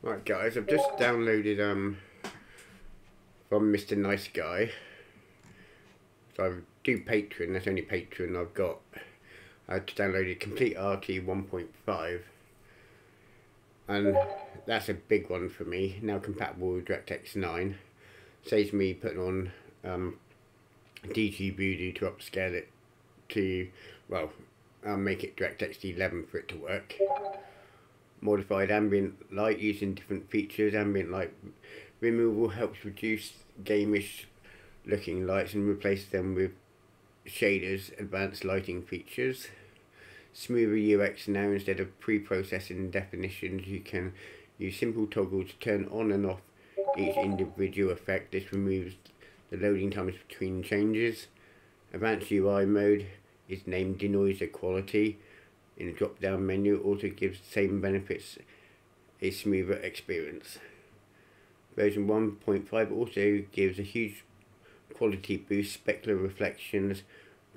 Right guys, I've just downloaded from Mr. Nice Guy. So I do Patreon, that's only Patreon I've got. I just downloaded Complete RT 1.5 and that's a big one for me, now compatible with DirectX 9. Saves me putting on DG Voodoo to upscale it to, well, make it DirectX 11 for it to work. Modified ambient light using different features. Ambient light removal helps reduce gameish looking lights and replace them with shaders, advanced lighting features. Smoother UX now. Instead of pre-processing definitions, you can use simple toggles to turn on and off each individual effect. This removes the loading times between changes. Advanced UI mode is named Denoiser Quality. In the drop down menu, also gives the same benefits, a smoother experience. Version 1.5 also gives a huge quality boost. Specular reflections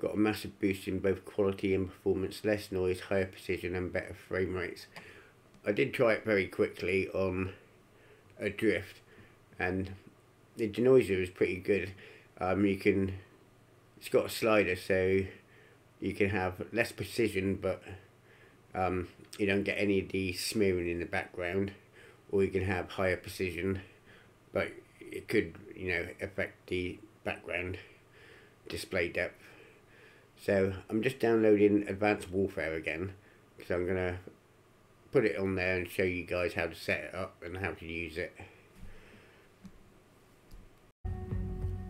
got a massive boost in both quality and performance, less noise, higher precision and better frame rates. I did try it very quickly on a drift and the denoiser is pretty good. It's got a slider so you can have less precision, but you don't get any of the smearing in the background, or you can have higher precision, but it could, affect the background display depth. So I'm just downloading Advanced Warfare again, because I'm going to put it on there and show you guys how to set it up and how to use it.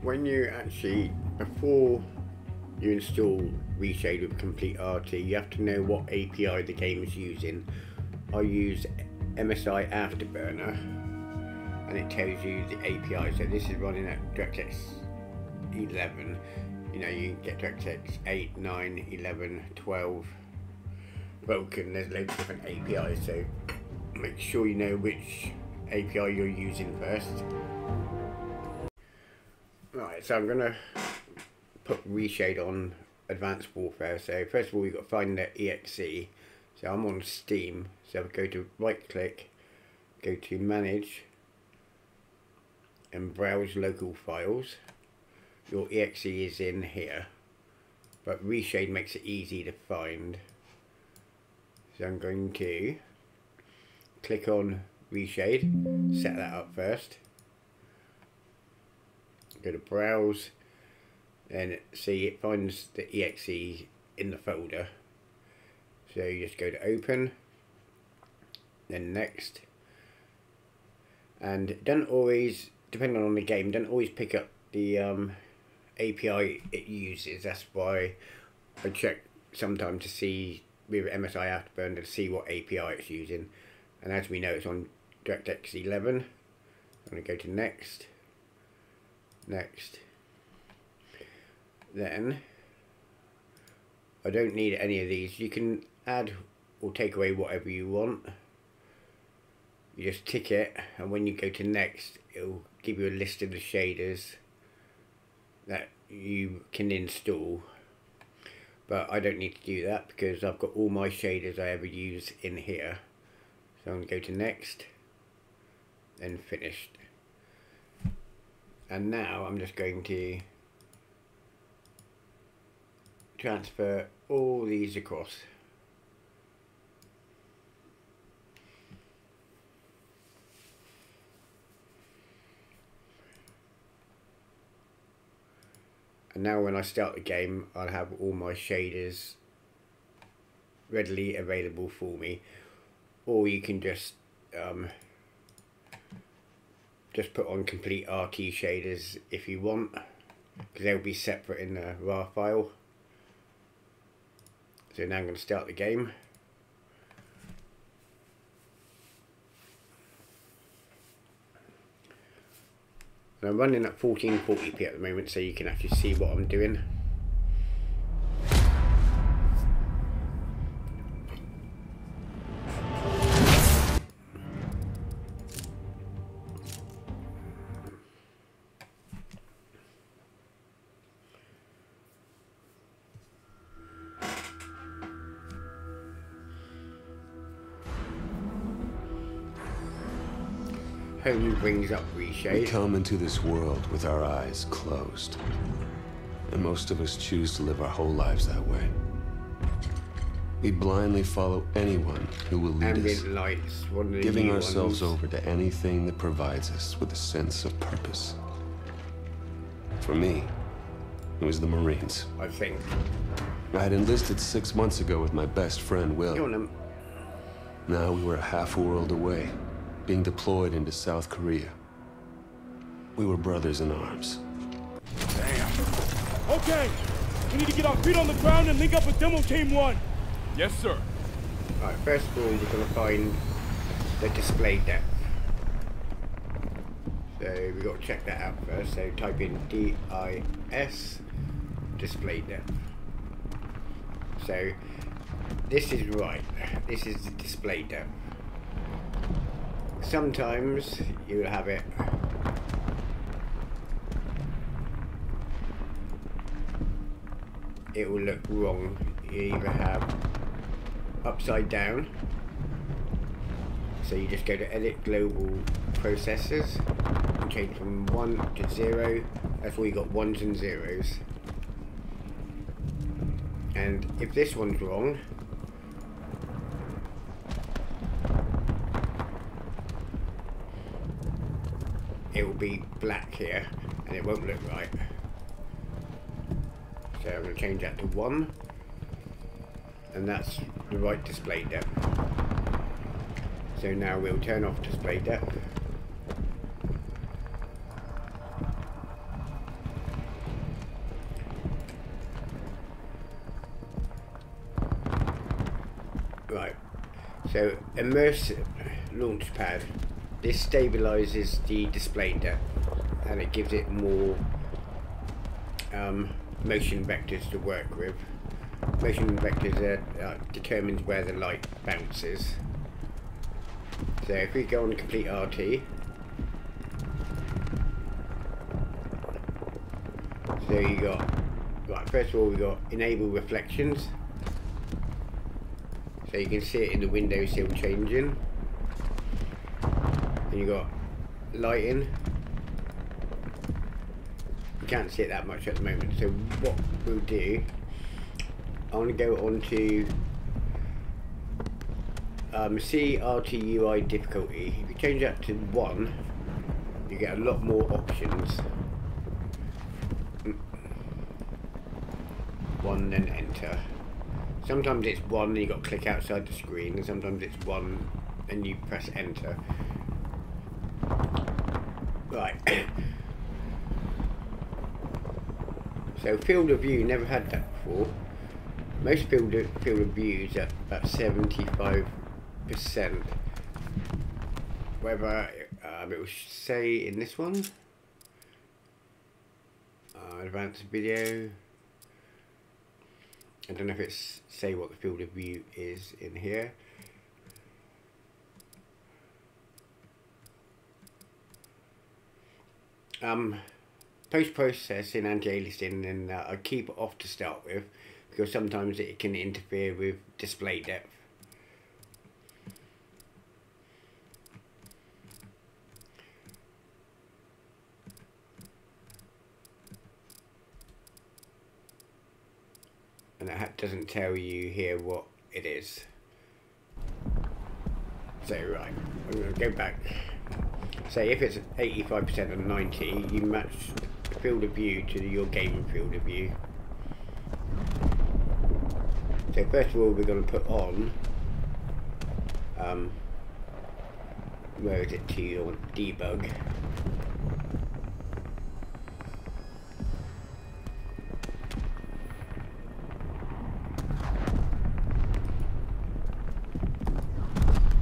When you actually, before you install Reshade with Complete RT, you have to know what API the game is using. I use MSI Afterburner and it tells you the API. So this is running at DirectX 11. You can get DirectX 8, 9, 11, 12, Vulkan. There's loads of different APIs, so make sure you know which API you're using first. Right, so I'm going to put Reshade on Advanced Warfare. So first of all, you've got to find the exe. So I'm on Steam, so I'll go to right click, go to manage and browse local files. Your exe is in here, but Reshade makes it easy to find. So I'm going to click on Reshade, set that up first, go to browse, and see it finds the exe in the folder. So you just go to open, then next, and don't always, depending on the game, don't always pick up the API it uses. That's why I check sometimes to see with MSI Afterburner to see what API it's using, and as we know it's on DirectX 11. I'm going to go to next, then I don't need any of these. You can add or take away whatever you want. You just tick it, and when you go to next, it'll give you a list of the shaders that you can install. But I don't need to do that because I've got all my shaders I ever use in here. So I'm going to go to next, then finished. And now I'm just going to transfer all these across. And now when I start the game, I'll have all my shaders readily available for me. Or you can just put on Complete RT shaders if you want, because they'll be separate in the RAR file. So now I'm going to start the game. And I'm running at 1440p at the moment, so you can actually see what I'm doing. home brings up We Reshade. come into this world with our eyes closed. And most of us choose to live our whole lives that way. We blindly follow anyone who will lead us, Ambient lights, one of the giving new ourselves ones. over to anything that provides us with a sense of purpose. For me, it was the Marines. I think. I had enlisted 6 months ago with my best friend, Will. Go on then. Now we were half a world away, being deployed into South Korea. We were brothers in arms. Damn. Okay, we need to get our feet on the ground and link up with Demo Team 1. Yes, sir. Right, first of all, we're going to find the display depth. So we've got to check that out first. So type in DIS, display depth. So this is right. This is the display depth. Sometimes you'll have it will look wrong. You either have upside down, so you just go to edit global processors and change from 1 to 0. That's where you got ones and zeros. And if this one's wrong, it will be black here and it won't look right. So I'm going to change that to 1, and that's the right display depth. So now we'll turn off display depth. Right, so immersive launchpad. This stabilizes the display depth and it gives it more motion vectors to work with. Motion vectors determines where the light bounces. So if we go on complete RT, so you got, right, first of all we got enable reflections, so you can see it in the windowsill changing. And you got lighting. You can't see it that much at the moment, so what we'll do, I want to go on to CRTUI difficulty. If you change that to 1, you get a lot more options. 1, then enter. Sometimes it's 1 and you got to click outside the screen, and sometimes it's 1 and you press enter. Right. So field of view, never had that before. Most field of views at about 75%. Whether it will say in this one, advanced video. I don't know if it's say what the field of view is in here. Post-processing, anti-aliasing, and I keep it off to start with because sometimes it can interfere with display depth. And that doesn't tell you here what it is. So right, I'm going to go back. Say if it's 85% and 90, you match the field of view to your game field of view. So first of all we're going to put on, where is it to your debug.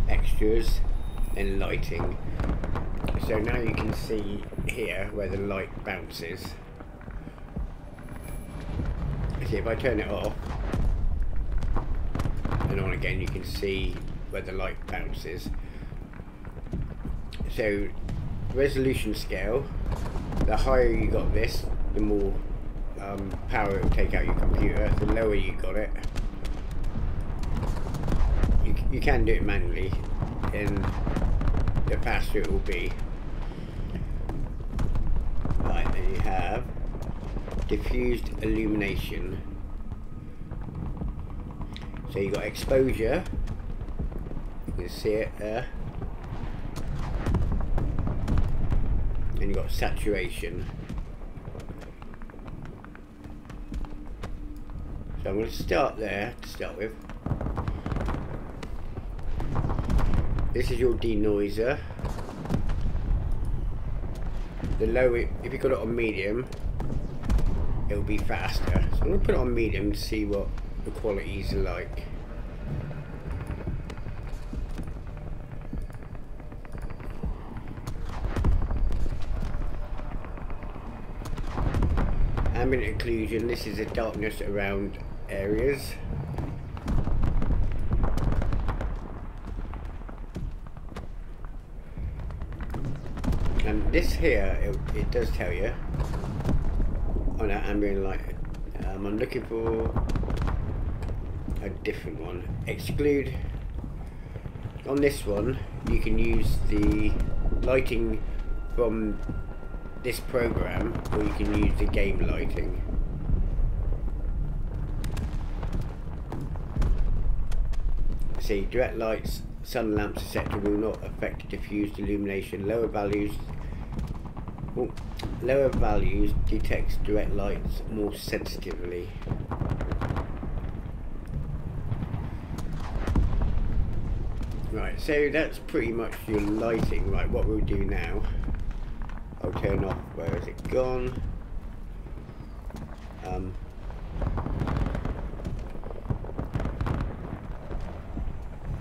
Extras and lighting. So now you can see here where the light bounces. See, if I turn it off and on again, you can see where the light bounces. So resolution scale, the higher you got this, the more power it will take out your computer. The lower you got it, you can do it manually, and the faster it will be. have diffused illumination. So you got exposure, you can see it there, and you got saturation. So I'm going to start there to start with. This is your denoiser. The low, if you got it on medium, it'll be faster. So I'm going to put it on medium to see what the qualities are like. Ambient occlusion, this is the darkness around areas. And this here, it does tell you on that ambient light. I'm looking for a different one. Exclude. On this one, you can use the lighting from this program, or you can use the game lighting. See, direct lights, sun lamps, etc. will not affect diffused illumination. Lower values detects direct lights more sensitively. Right, so that's pretty much your lighting. Right, what we'll do now, I'll turn off, where has it gone?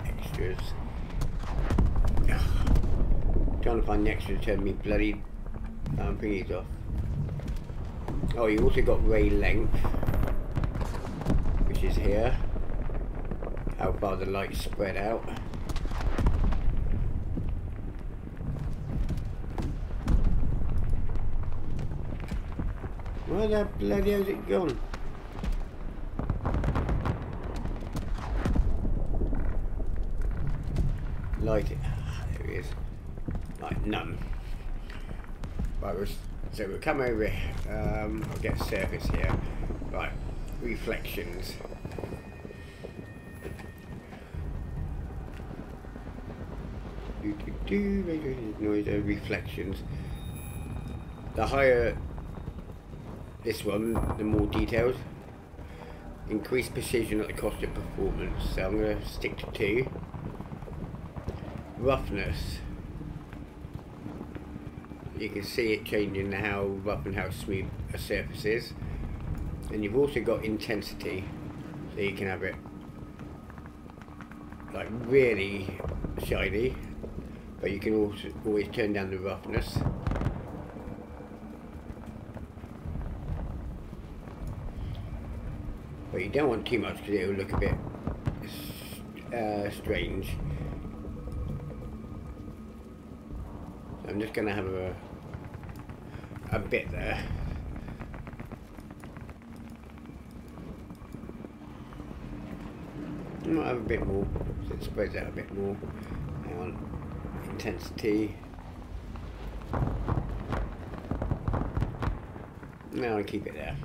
Extras. Trying to find the extra to turn me bloody thingies off. Oh, you also got ray length, which is here. How far the light's spread out. Where the bloody hell's it gone? Light it. Ah, there it is. Like none. Right, so we'll come over here. I'll get surface here. Right, reflections. Noise reflections. The higher this one, the more detailed. Increased precision at the cost of performance. So I'm going to stick to 2. Roughness. You can see it changing how rough and how smooth a surface is. And you've also got intensity. So you can have it like really shiny. But you can also always turn down the roughness. But you don't want too much because it will look a bit strange. So I'm just going to have a bit there. I might have a bit more, so it spreads out a bit more. Hang on, intensity. Now I keep it there.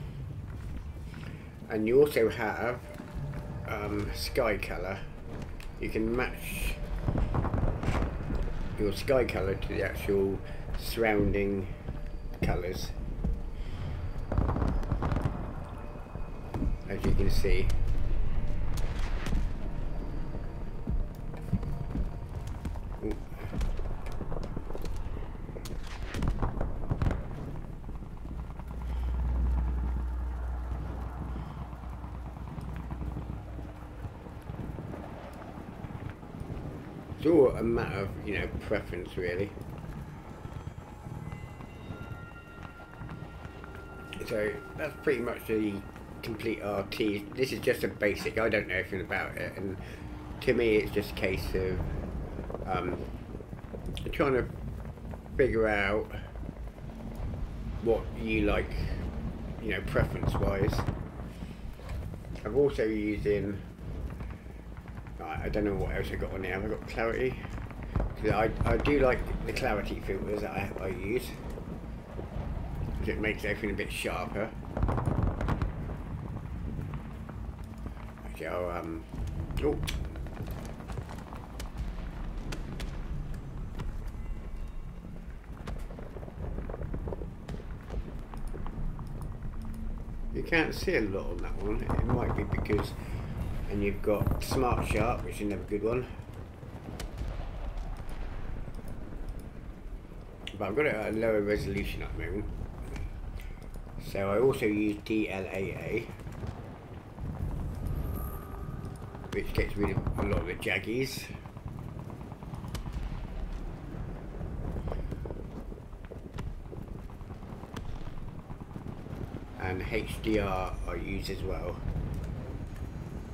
And you also have sky colour. You can match your sky colour to the actual surrounding colours, as you can see. It's all a matter of, you know, preference really. So that's pretty much the complete RT. This is just a basic. I don't know anything about it, and to me it's just a case of trying to figure out what you like, you know, preference wise. I've also using, I don't know what else I got on there. Have I got clarity? Because I do like the clarity filters that I use. It makes everything a bit sharper. Okay, I'll oh. You can't see a lot on that one. It might be because, and you've got Smart Sharp, which is another good one. But I've got it at a lower resolution at the moment. So I also use DLAA, which gets rid of a lot of the jaggies. And HDR I use as well.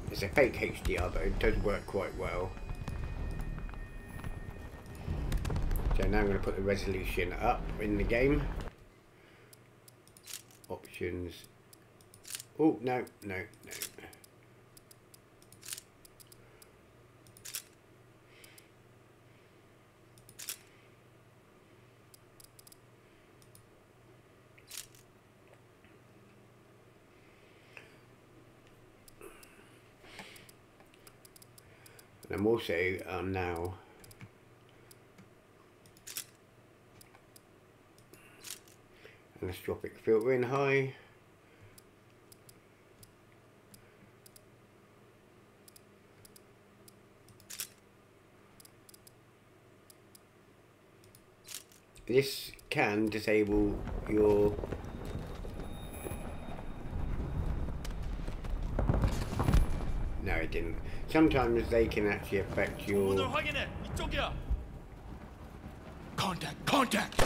It's a fake HDR, but it does work quite well. So now I'm going to put the resolution up in the game. Options. Oh, no. And I'm also now anisotropic filter in high. This can disable your no, it didn't. Sometimes they can actually affect your Contact!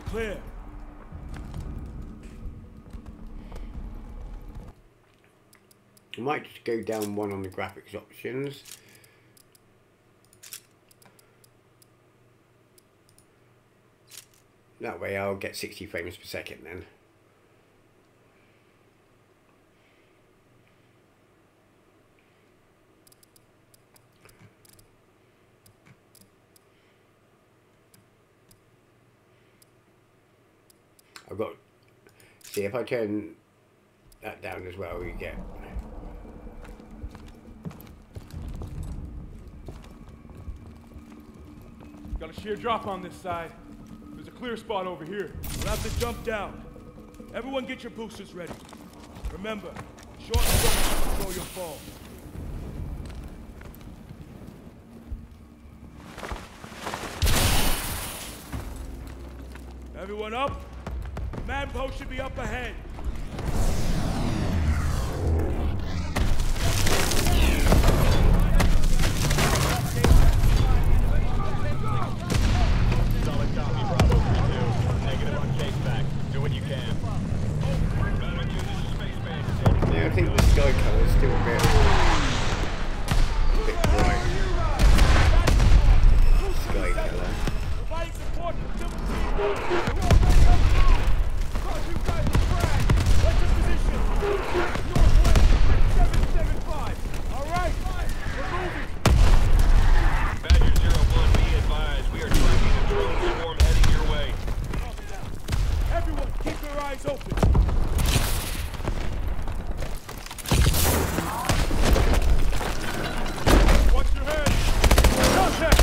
Clear. I might just go down one on the graphics options. That way I'll get 60 frames per second then. I've got, see if I turn that down as well, you get Got a sheer drop on this side. There's a clear spot over here. We'll have to jump down. Everyone get your boosters ready. Remember, short jump to control your fall. Everyone up? Command post should be up ahead. I think the sky colour is still a bit bright. Sky colour. Alright, we're moving. Badger 01, be advised. We are tracking a drone swarm heading your way. Everyone, keep your eyes open. Watch your head. Contact.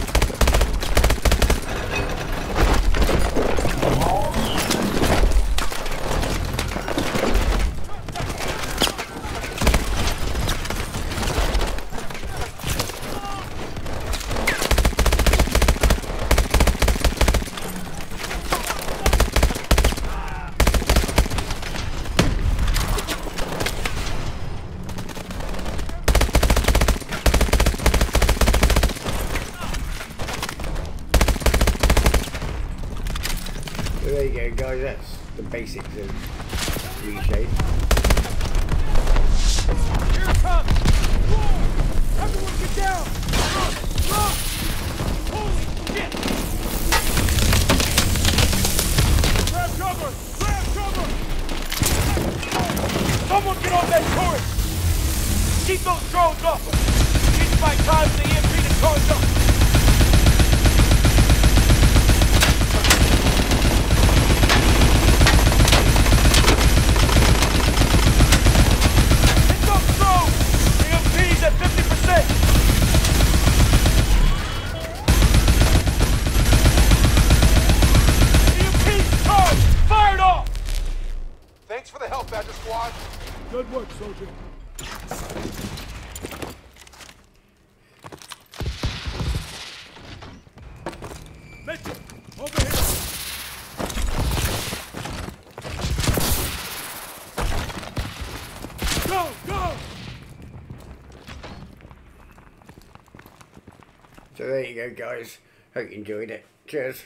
So there you go, guys, that's the basics of Reshade. Here it comes! Whoa! Everyone get down! Look! Holy shit! Grab cover! Grab cover! Someone Get on that turret! Keep those drones off us! Need to find time for the EMP to charge up! Hit those drones! EMP's at 50%! EMP's charged! Fired off! Thanks for the help, Badger Squad. Good work, soldier. Mitchell, over here. Go, go! So there you go, guys. Hope you enjoyed it. Cheers.